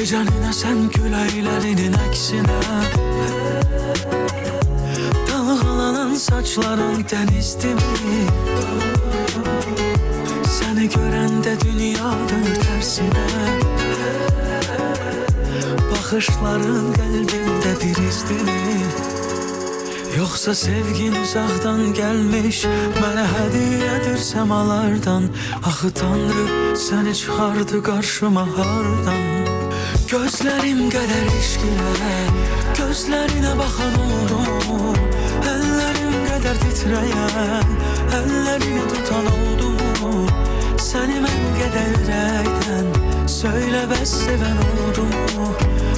gecəninə sən küləklərinin əksinə, dalğalanan saçların dənizdirmi? Səni görəndə dünya dönür tərsinə, baxışların qəlbimdə bir izdirmi? Yoxsa sevgin uzaqdan gəlmiş, mənə hədiyyədir səmalardan. Axı Tanrı səni çıxardı qarşıma hardan? Gözlərim qədər eşqilə, gözlərinə baxan oldum. Əllərim qədər titrəyən, əllərini tutan oldum. Səni mən qədər ürəkdən söylə bəs sevən oldum.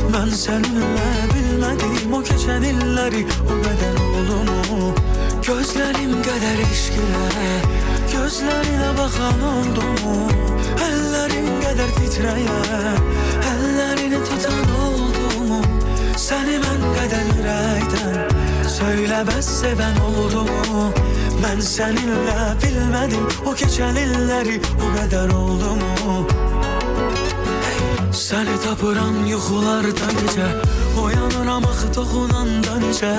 Mən səninlə bilmədim o keçən illəri, o qədər oldumu? Gözlərim qədər eşqilə, gözlərinə baxan oldum. Əllərim qədər titrəyən, əllərini tutan oldum. Səni mən qədər ürəkdən söylə bəs sevən oldum. Mən səninlə bilmədim o keçən illəri, o qədər oldumu? Səni tapıram yuxularda necə, oyanıram axı toxunanda necə.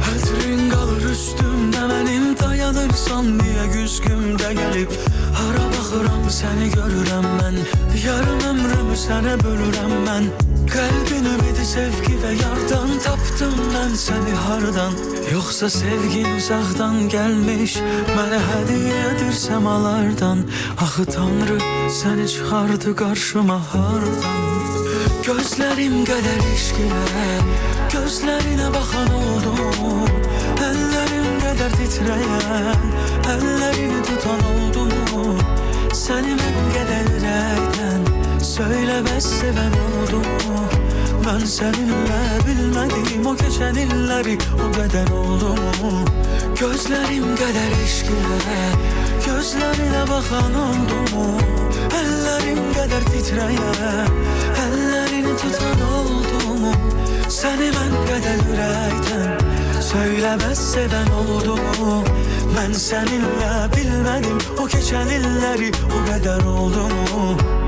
Hətrin qalır üstümdə mənim, dayanırsan niyə güzgümdə gəlib. Hara baxıram səni görürəm mən, yarım ömrümü sənə bölürəm mən. Qəlbin ümidi sevgi və yardan, tapdım mən səni hardan? Yoxsa sevgin uzaqdan gəlmiş, mənə hədiyyədir səmalardan. Axı Tanrı səni çıxardı qarşıma hardan? Gözlərim qədər eşqilə, gözlərinə baxan oldum. Əllərim qədər titrəyən, əllərini tutan oldum. Səni mən qədər ürəkdən söylə bəs sevən oldum. Mən səninlə bilmədim o keçən illəri, o qədər oldumu? Gözlərim qədər eşqilə, gözlərinə baxan oldum. Əllərim qədər titrəyən, əllərini tutan oldum. Səni mən qədər ürəkdən söylə bəs sevən oldum. Mən səninlə bilmədim o keçən illəri, o qədər oldumu?